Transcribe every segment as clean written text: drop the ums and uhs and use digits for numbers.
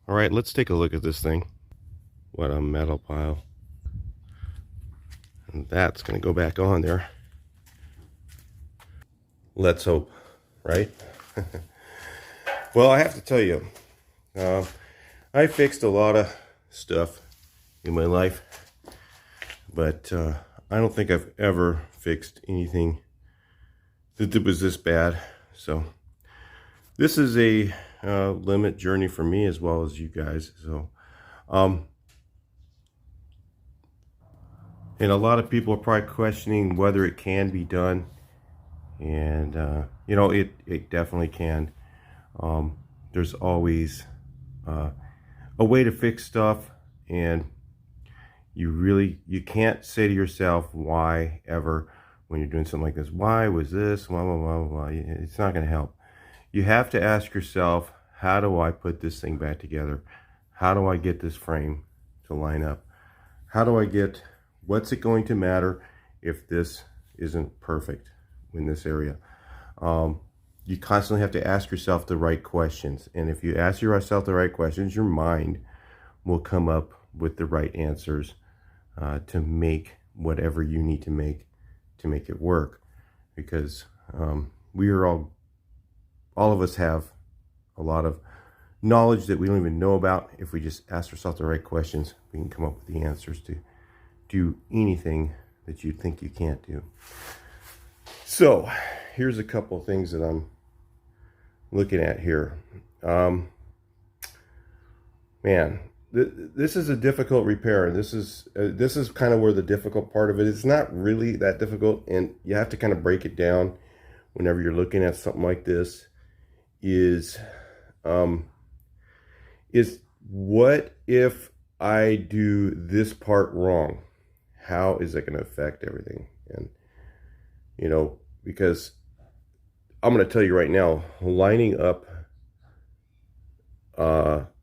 All right, let's take a look at this thing. What a metal pile. And that's going to go back on there. Let's hope, right? Well, I have to tell you, I fixed a lot of stuff in my life, but I don't think I've ever fixed anything that was this bad. So this is a limit journey for me as well as you guys. So, and a lot of people are probably questioning whether it can be done. And, you know, it definitely can. There's always a way to fix stuff, and you can't say to yourself, why ever, when you're doing something like this, why was this, blah, blah, blah, blah. It's not going to help. You have to ask yourself, how do I put this thing back together? How do I get this frame to line up? How do I get, what's it going to matter if this isn't perfect in this area? You constantly have to ask yourself the right questions. And if you ask yourself the right questions, your mind will come up with the right answers to make whatever you need to make it work. Because we are all of us have a lot of knowledge that we don't even know about. If we just ask ourselves the right questions, we can come up with the answers to do anything that you think you can't do. So here's a couple of things that I'm looking at here. Man, this is a difficult repair. This is kind of where the difficult part of it is. It's not really that difficult, and you have to kind of break it down whenever you're looking at something like this. Is what if I do this part wrong? How is that going to affect everything? And you know, because I'm going to tell you right now, lining up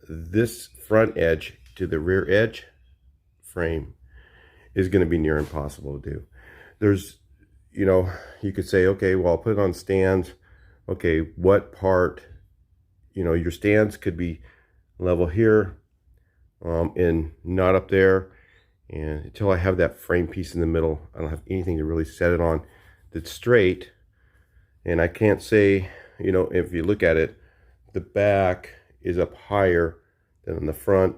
this front edge to the rear edge frame is going to be near impossible to do. There's, you know, you could say, okay, well, I'll put it on stands. Okay, what part, you know, your stands could be level here and not up there. And until I have that frame piece in the middle, I don't have anything to really set it on that's straight. And I can't say, you know, if you look at it, the back is up higher than the front,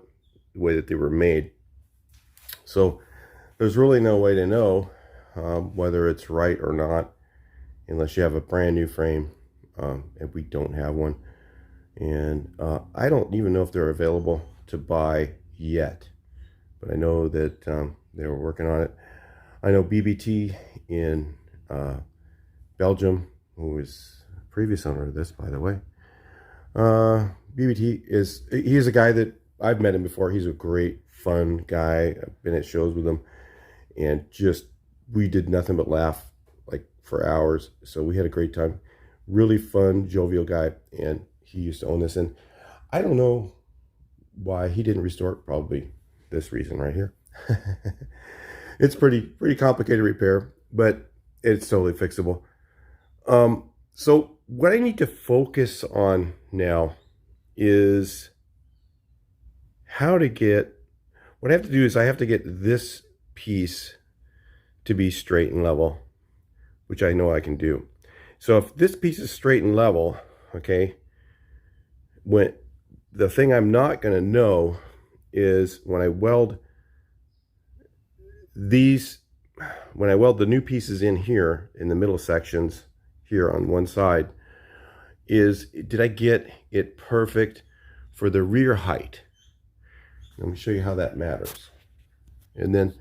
the way that they were made. So there's really no way to know whether it's right or not, unless you have a brand new frame, and we don't have one. And I don't even know if they're available to buy yet, but I know that they were working on it. I know BBT in Belgium, who is a previous owner of this, by the way. BBT he's a guy that I've met him before. He's a great, fun guy. I've been at shows with him, and just, we did nothing but laugh like for hours. So we had a great time. Really fun, jovial guy, and he used to own this. And I don't know why he didn't restore it. Probably this reason right here. It's pretty complicated repair, but it's totally fixable. So what I need to focus on now is how to get, what I have to do is I have to get this piece to be straight and level, which I know I can do. So if this piece is straight and level, okay, when the thing I'm not going to know is when I weld these, when I weld the new pieces in here in the middle sections here on one side, is did I get it perfect for the rear height? Let me show you how that matters, and then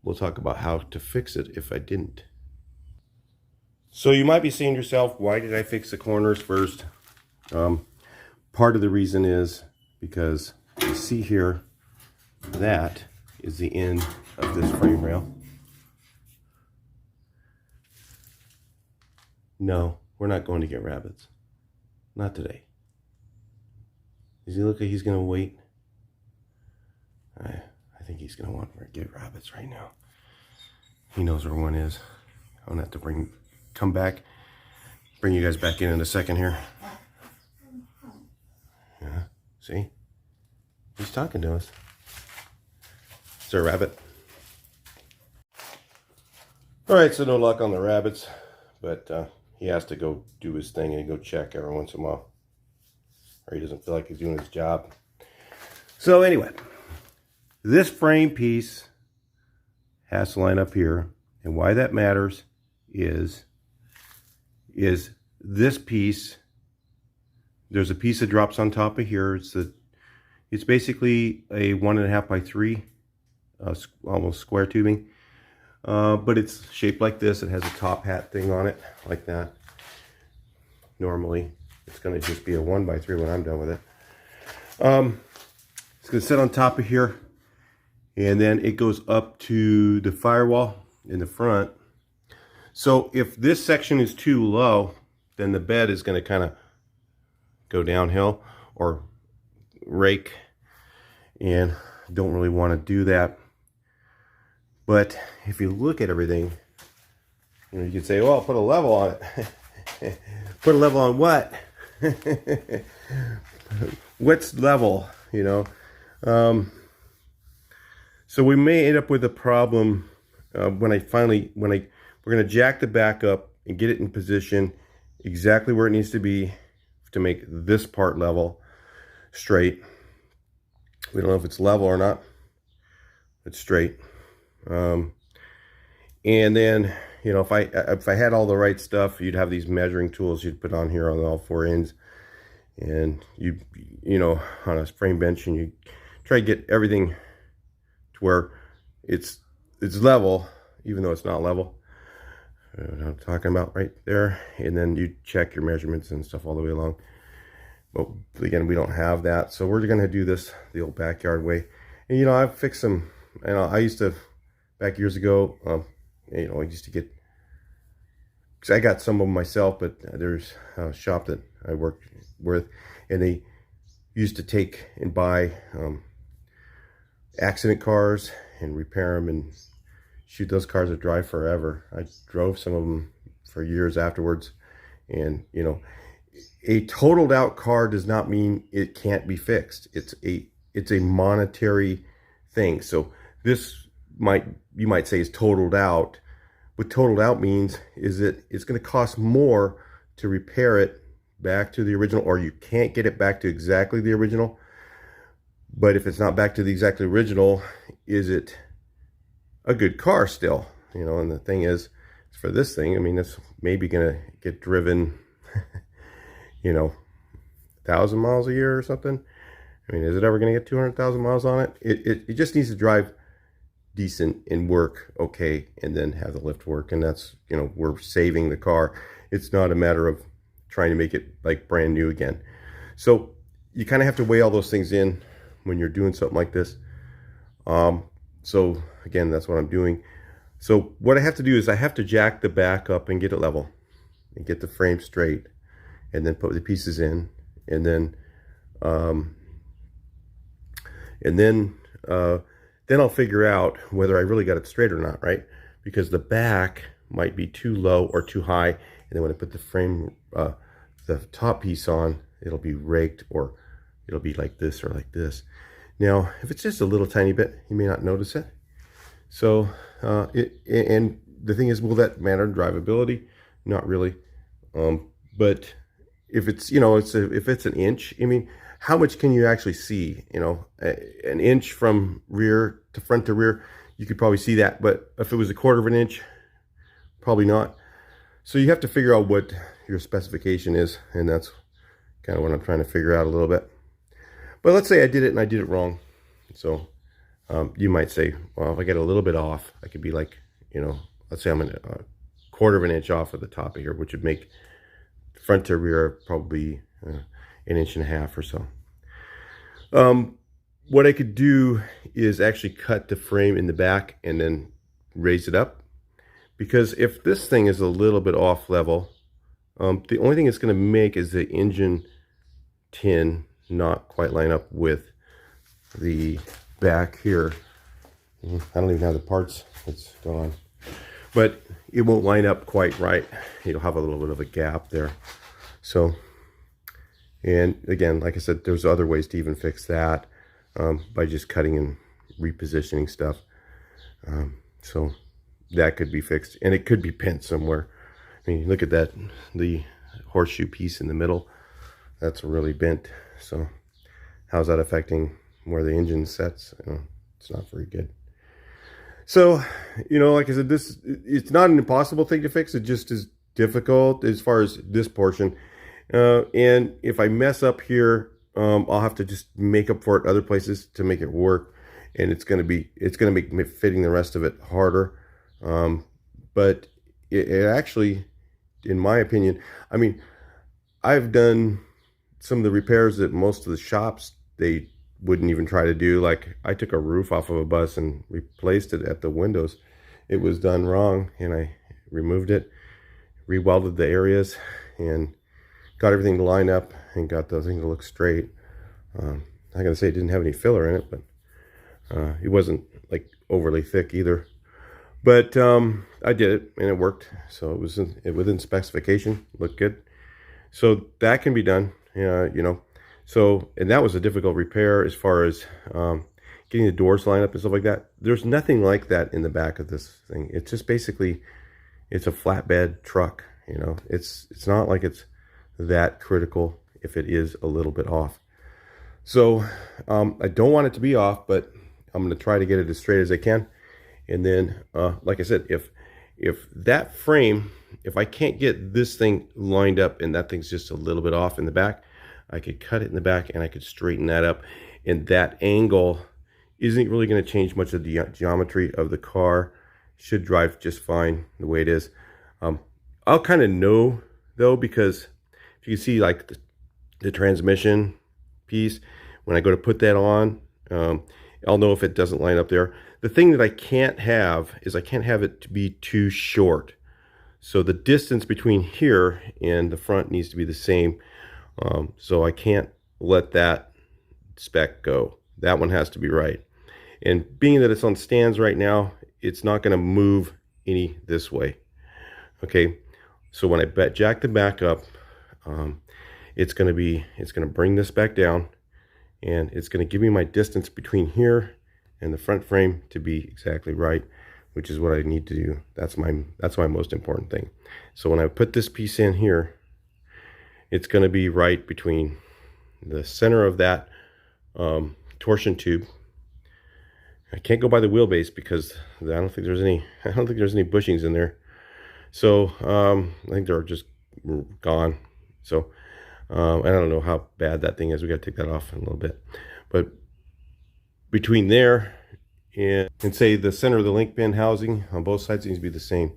we'll talk about how to fix it if I didn't. So you might be saying to yourself, why did I fix the corners first? Part of the reason is because you see here, that is the end of this frame rail. No, we're not going to get rabbits. Not today. Does he look like he's going to wait? I think he's going to want to get rabbits right now. He knows where one is. I'm going to have to come back, bring you guys back in a second here. Yeah, see? He's talking to us. Is there a rabbit? All right, so no luck on the rabbits, but he has to go do his thing and go check every once in a while, or he doesn't feel like he's doing his job. So anyway, this frame piece has to line up here, and why that matters is this piece. There's a piece that drops on top of here. It's basically a 1.5 by 3, almost square tubing, but it's shaped like this. It has a top hat thing on it, like that. Normally, it's going to just be a 1 by 3 when I'm done with it. It's going to sit on top of here, and then it goes up to the firewall in the front. So if this section is too low, then the bed is going to kind of go downhill or rake, and don't really want to do that. But if you look at everything, you know, you could say, well, put a level on it. Put a level on what? What's level, you know? So we may end up with a problem when we're going to jack the back up and get it in position exactly where it needs to be to make this part level, straight. We don't know if it's level or not. It's straight. And then, you know, if I had all the right stuff, you'd have these measuring tools you'd put on here on all 4 ends, and you know, on a frame bench, and you try to get everything to where it's level, even though it's not level. What I'm talking about right there. And then you check your measurements and stuff all the way along. But again, we don't have that, so we're going to do this the old backyard way. And you know, I've fixed some. You know, I used to, back years ago, you know, I used to get, because I got some of them myself, but there's a shop that I worked with, and they used to take and buy accident cars and repair them, and shoot, those cars would drive forever. I drove some of them for years afterwards. And you know, a totaled out car does not mean it can't be fixed. It's a monetary thing. So this you might say is totaled out. What totaled out means is that it's going to cost more to repair it back to the original, or you can't get it back to exactly the original. But if it's not back to the exactly original, is it a good car still? You know, and the thing is, for this thing, I mean, it's maybe going to get driven, you know, 1,000 miles a year or something. I mean, is it ever going to get 200,000 miles on it? It just needs to drive decent and work okay, and then have the lift work. And that's, you know, we're saving the car. It's not a matter of trying to make it like brand new again. So you kind of have to weigh all those things in when you're doing something like this. So again, that's what I'm doing. So what I have to do is I have to jack the back up and get it level and get the frame straight, and then put the pieces in, and then then I'll figure out whether I really got it straight or not, right? Because the back might be too low or too high, and then when I put the frame, the top piece on, it'll be raked, or it'll be like this or like this. Now, if it's just a little tiny bit, you may not notice it. So, and the thing is, will that matter in drivability? Not really. But if it's, you know, if it's an inch, I mean, how much can you actually see? You know, an inch from rear to front to rear, you could probably see that. But if it was 1/4 of an inch, probably not. So you have to figure out what your specification is, and that's kind of what I'm trying to figure out a little bit. But let's say I did it and I did it wrong. So you might say, well, if I get a little bit off, I could be like, you know, let's say I'm a 1/4 of an inch off of the top of here, which would make front to rear probably 1.5 inches or so. What I could do is actually cut the frame in the back and then raise it up. Because if this thing is a little bit off level, the only thing it's going to make is the engine tin not quite line up with the back here. I don't even have the parts. It's gone. But it won't line up quite right. You'll have a little bit of a gap there. So, and again, like I said, there's other ways to even fix that. by just cutting and repositioning stuff. So that could be fixed, and it could be bent somewhere. I mean, look at that, the horseshoe piece in the middle, that's really bent. So how's that affecting where the engine sets? It's not very good. So, like I said, it's not an impossible thing to fix. It just is difficult as far as this portion. And if I mess up here, I'll have to just make up for it other places to make it work. And it's going to make fitting the rest of it harder. But it actually, in my opinion, I mean, I've done some of the repairs that most of the shops, they wouldn't even try to do. Like, I took a roof off of a bus and replaced it at the windows. It was done wrong, and I removed it, rewelded the areas, and got everything to line up and got the thing to look straight. I gotta say, it didn't have any filler in it, but it wasn't like overly thick either. But I did it, and it worked. So it was within specification, looked good. So that can be done, So, and that was a difficult repair as far as getting the doors lined up and stuff like that. There's nothing like that in the back of this thing. It's just basically, it's a flatbed truck, It's not like it's that critical if it is a little bit off. So I don't want it to be off, but I'm going to try to get it as straight as I can. And then, like I said, if that frame, if I can't get this thing lined up and that thing's just a little bit off in the back, I could cut it in the back and I could straighten that up. And that angle isn't really going to change much of the geometry of the car. Should drive just fine the way it is. I'll kind of know, though, because if you can see, like, the transmission piece, when I go to put that on, I'll know if it doesn't line up there. The thing that I can't have is I can't have it to be too short. So the distance between here and the front needs to be the same. So I can't let that spec go. That one has to be right. And being that it's on stands right now, it's not going to move any this way. Okay, so when I jack the back up, it's going to bring this back down, and it's going to give me my distance between here and the front frame to be exactly right, which is what I need to do. That's my most important thing. So when I put this piece in here, it's going to be right between the center of that torsion tube. I can't go by the wheelbase because I don't think there's any bushings in there. So I think they're just gone. So I don't know how bad that thing is. We got to take that off in a little bit. But between there and say the center of the link pin housing on both sides needs to be the same.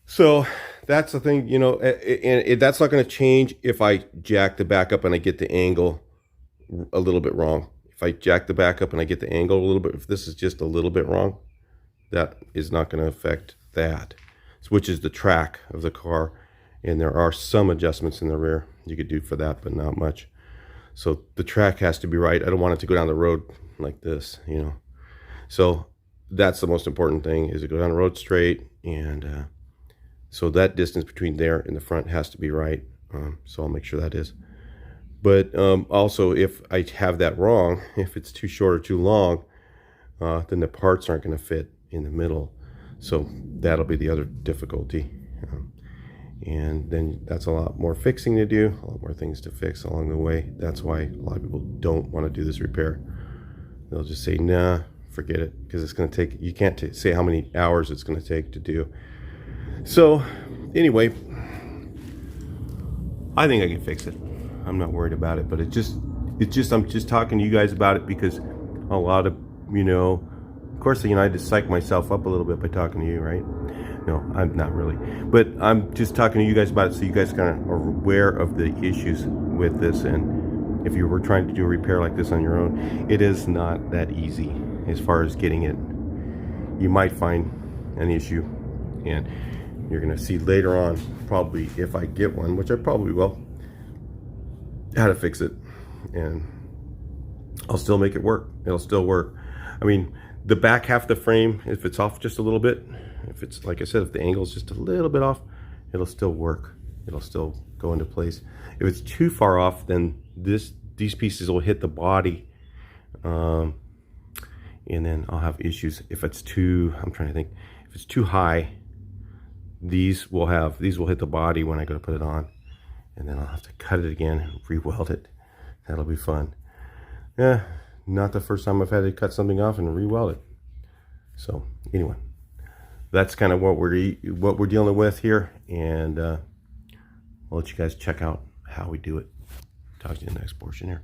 So that's the thing, and that's not going to change if I jack the back up and I get the angle a little bit wrong. If I jack the back up and I get the angle a little bit, if this is just a little bit wrong, that is not going to affect that, which is the track of the car. And there are some adjustments in the rear you could do for that, but not much. So the track has to be right. I don't want it to go down the road like this, So that's the most important thing, is to go down the road straight. And so that distance between there and the front has to be right. So I'll make sure that is. But also, if I have that wrong, if it's too short or too long, then the parts aren't going to fit in the middle. So that'll be the other difficulty. And then that's a lot more fixing to do, a lot more things to fix along the way. That's why a lot of people don't want to do this repair. They'll just say, nah, forget it, because it's going to take, you can't say how many hours it's going to take to do. So anyway, I think I can fix it. I'm not worried about it, but I'm just talking to you guys about it because a lot of, of course, I just psych myself up a little bit by talking to you, right? No, I'm not really, but I'm just talking to you guys about it so you guys kind of are aware of the issues with this. And if you were trying to do a repair like this on your own, it is not that easy as far as getting it. You might find an issue, and you're going to see later on, probably if I get one, which I probably will, how to fix it, and I'll still make it work. It'll still work. I mean, the back half of the frame, if it's off just a little bit, if it's, like I said, if the angle is just a little bit off, it'll still work. It'll still go into place. If it's too far off, then these pieces will hit the body and then I'll have issues if it's too, I'm trying to think, if it's too high, these will hit the body when I go to put it on, and then I'll have to cut it again and re-weld it. That'll be fun. Yeah, not the first time I've had to cut something off and re-weld it. So anyway, that's kind of what we're dealing with here, and I'll let you guys check out how we do it. Talk to you in the next portion here.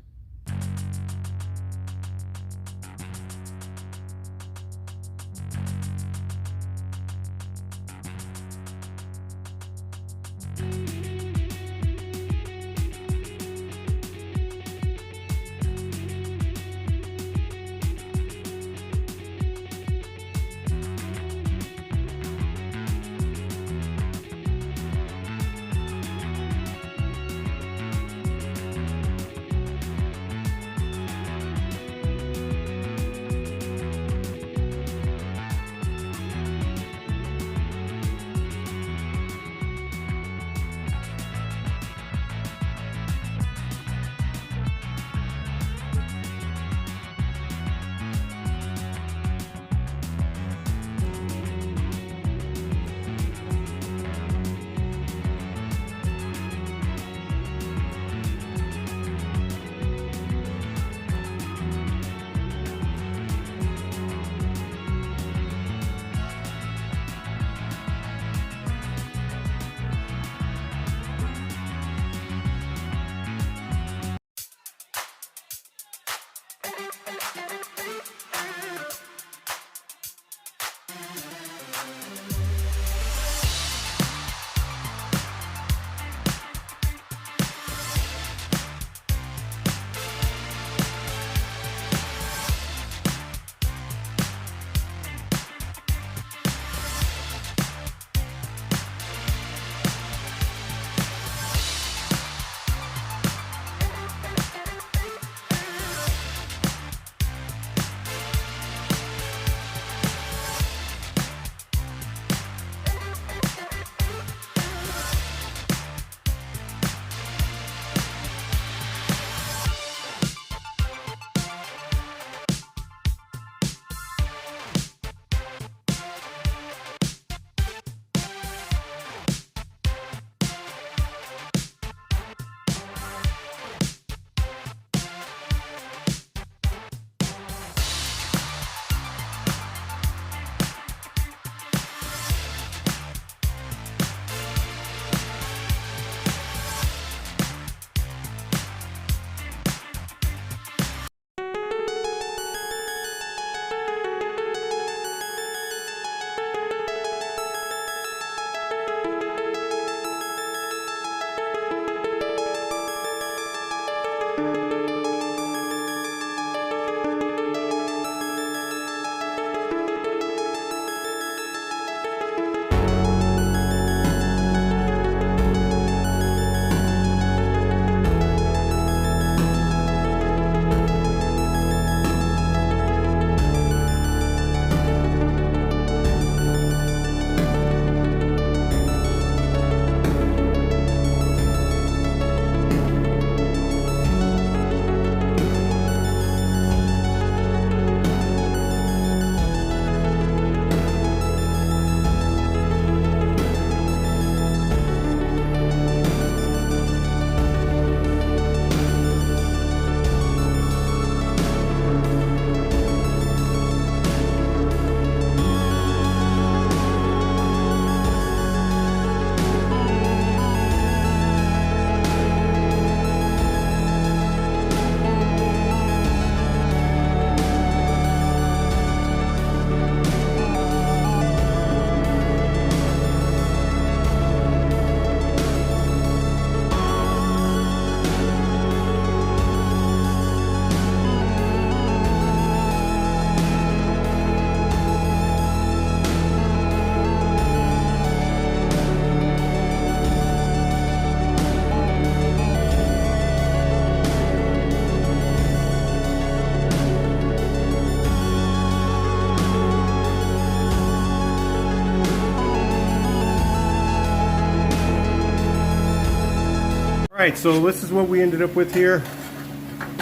Alright, so this is what we ended up with here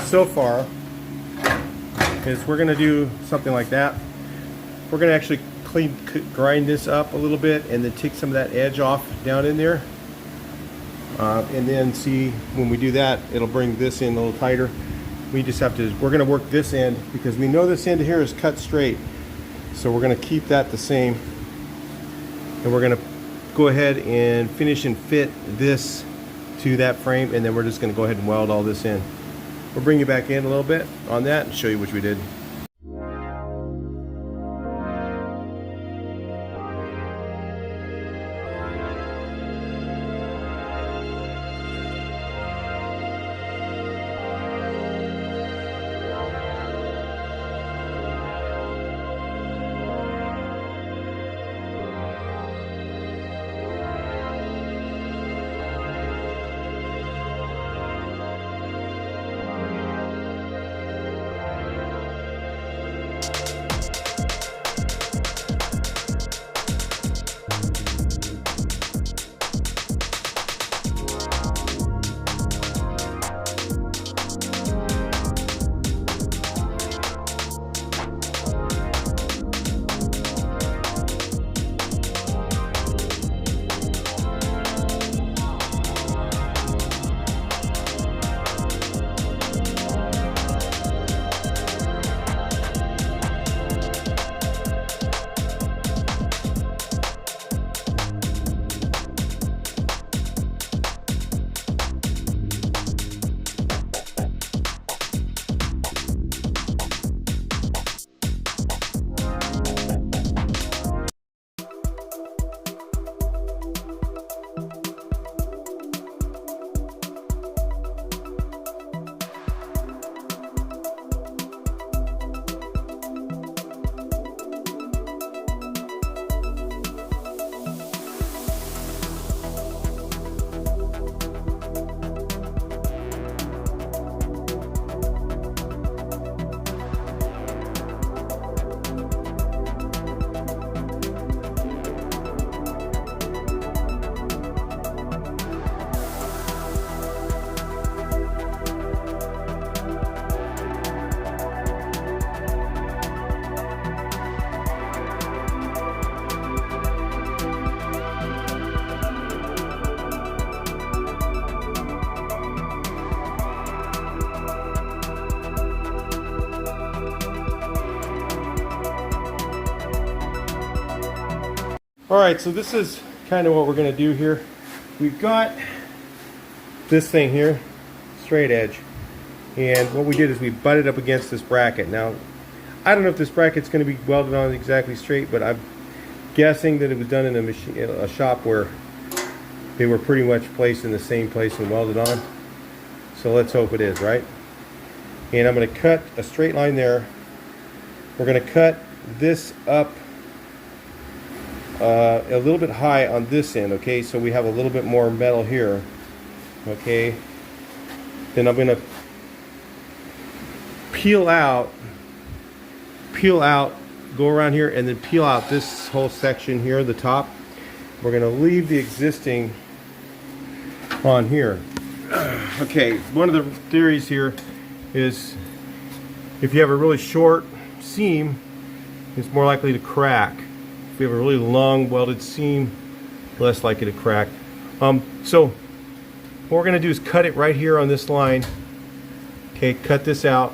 so far. is we're going to do something like that. We're going to actually grind this up a little bit and then take some of that edge off down in there. And then see, when we do that, it'll bring this in a little tighter. We just have to, we're going to work this end because we know this end here is cut straight. So we're going to keep that the same. And we're going to go ahead and finish and fit this to that frame, and then we're just going to go ahead and weld all this in. We'll bring you back in a little bit on that and show you what we did. Alright, so this is kind of what we're going to do here. We've got this thing here, straight edge, and what we did is we butted up against this bracket. Now, I don't know if this bracket's going to be welded on exactly straight, but I'm guessing that it was done in a shop where they were pretty much placed in the same place and welded on. So let's hope it is, right? And I'm going to cut a straight line there. We're going to cut this up a little bit high on this end, okay, so we have a little bit more metal here, okay. Then I'm going to peel out, go around here, and then peel out this whole section here, the top. We're going to leave the existing on here. Okay, one of the theories here is if you have a really short seam, it's more likely to crack. If you have a really long welded seam, less likely to crack. So what we're going to do is cut it right here on this line. Okay, cut this out.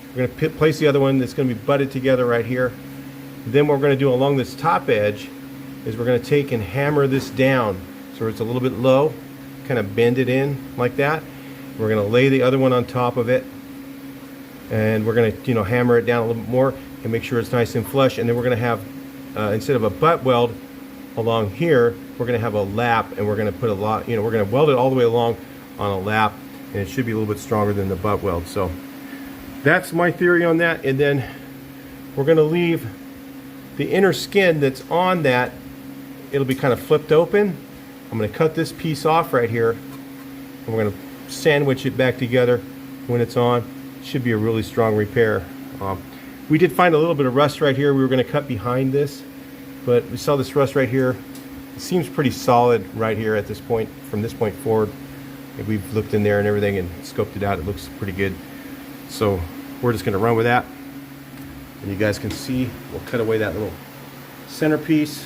We're going to place the other one that's going to be butted together right here. Then what we're going to do along this top edge is we're going to take and hammer this down so it's a little bit low, kind of bend it in like that. We're going to lay the other one on top of it, and we're going to, hammer it down a little bit more and make sure it's nice and flush. And then we're going to have instead of a butt weld along here, we're going to have a lap, and we're going to put a lot, we're going to weld it all the way along on a lap, and it should be a little bit stronger than the butt weld. So that's my theory on that. And then we're going to leave the inner skin that's on that, it'll be kind of flipped open. I'm going to cut this piece off right here, and we're going to sandwich it back together when it's on. It should be a really strong repair. We did find a little bit of rust right here. We were going to cut behind this, but we saw this rust right here. It seems pretty solid right here at this point. From this point forward, we've looked in there and everything and scoped it out. It looks pretty good. So we're just going to run with that. And you guys can see, we'll cut away that little centerpiece.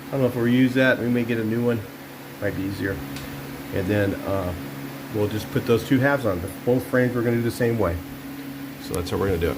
I don't know if we'll use that. We may get a new one. Might be easier. And then we'll just put those two halves on. Both frames we're going to do the same way. So that's how we're going to do it.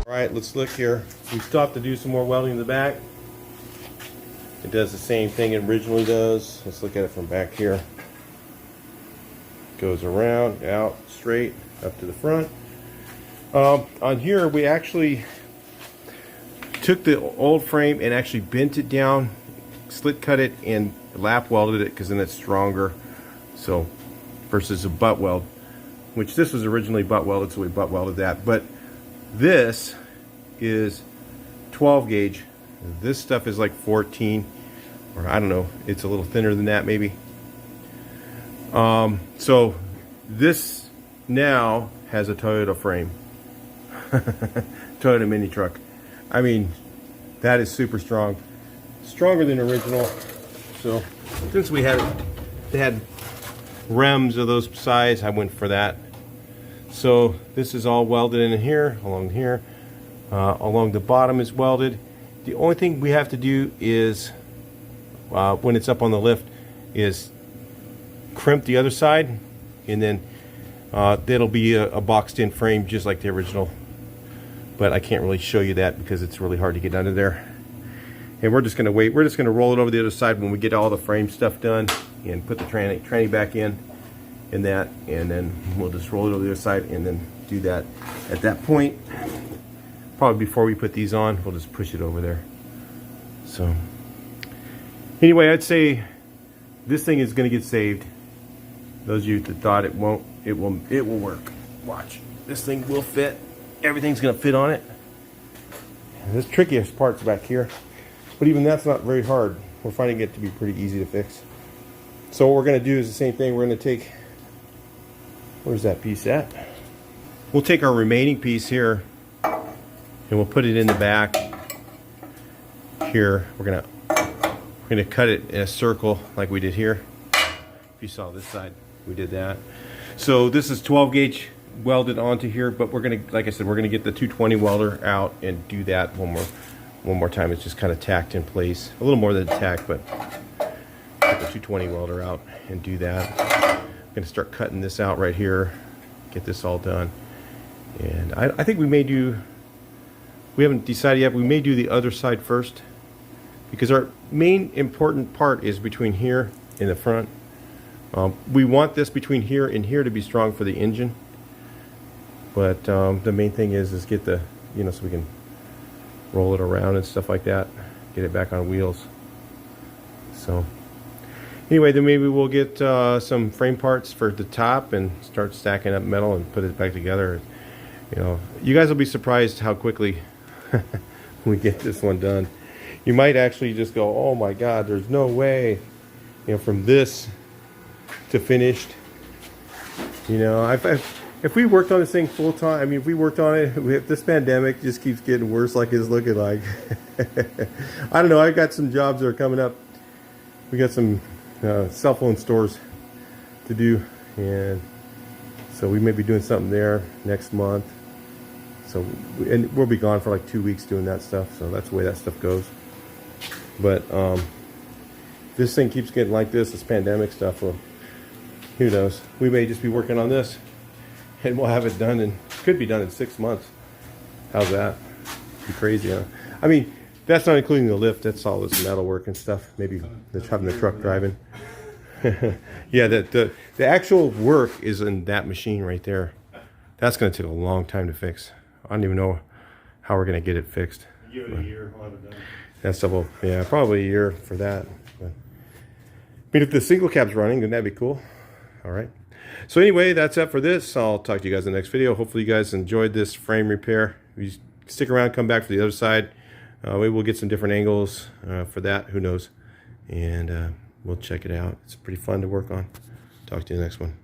Alright, let's look here. We stopped to do some more welding in the back. It does the same thing it originally does. Let's look at it from back here. Goes around, out, straight, up to the front. On here, we actually took the old frame and actually bent it down, slit cut it, and lap welded it because then it's stronger. So, versus a butt weld, which this was originally butt welded, so we butt welded that. But this is 12 gauge. This stuff is like 14, or I don't know, it's a little thinner than that maybe. So this now has a Toyota frame. Toyota mini truck. I mean, that is super strong, stronger than original. So since they had rims of those size, I went for that. So this is all welded in here, along here, along the bottom is welded. The only thing we have to do is, when it's up on the lift, is crimp the other side, and then that'll be a boxed in frame just like the original. But I can't really show you that because it's really hard to get under there. And we're just gonna wait. We're just gonna roll it over the other side when we get all the frame stuff done and put the tranny back in that, and then we'll just roll it over the other side and then do that. At that point, probably before we put these on, we'll just push it over there. So anyway, I'd say this thing is gonna get saved. Those of you that thought it won't, it will work. Watch. This thing will fit. Everything's gonna fit on it. And this trickiest part's back here. But even that's not very hard. We're finding it to be pretty easy to fix. So what we're going to do is the same thing. We're going to take, where's that piece at? We'll take our remaining piece here and we'll put it in the back here. We're going to cut it in a circle like we did here. If you saw this side, we did that. So this is 12 gauge welded onto here, but we're going to, like I said, we're going to get the 220 welder out and do that one more time. It's just kind of tacked in place, a little more than tacked, but get the 220 welder out and do that. I'm going to start cutting this out right here, get this all done. And I think we may do, we haven't decided yet, we may do the other side first, because our main important part is between here and the front. We want this between here and here to be strong for the engine, but the main thing is get the, you know, so we can roll it around and stuff like that, get it back on wheels. So anyway, then maybe we'll get some frame parts for the top and start stacking up metal and put it back together. You know, you guys will be surprised how quickly we get this one done. You might actually just go, oh my God, there's no way, you know, from this to finished. You know, if we worked on this thing full time, I mean, if we worked on it, if this pandemic just keeps getting worse like it's looking like, I don't know, I got some jobs that are coming up. We got some cell phone stores to do, and so we may be doing something there next month. So, and we'll be gone for like 2 weeks doing that stuff, so that's the way that stuff goes. But this thing keeps getting like this pandemic stuff, well, who knows? We may just be working on this, and we'll have it done, and could be done in 6 months. How's that? Be crazy, huh? I mean, that's not including the lift. That's all this metal work and stuff. Maybe having the truck driving. Yeah, the actual work is in that machine right there. That's going to take a long time to fix. I don't even know how we're going to get it fixed. Give it a year, we'll have it done. That stuff will, yeah, probably a year for that. But, I mean, if the single cab's running, then that'd be cool. All right. So anyway, that's it for this. I'll talk to you guys in the next video. Hopefully you guys enjoyed this frame repair. You stick around, come back for the other side. Maybe we'll get some different angles for that. Who knows? And we'll check it out. It's pretty fun to work on. Talk to you in the next one.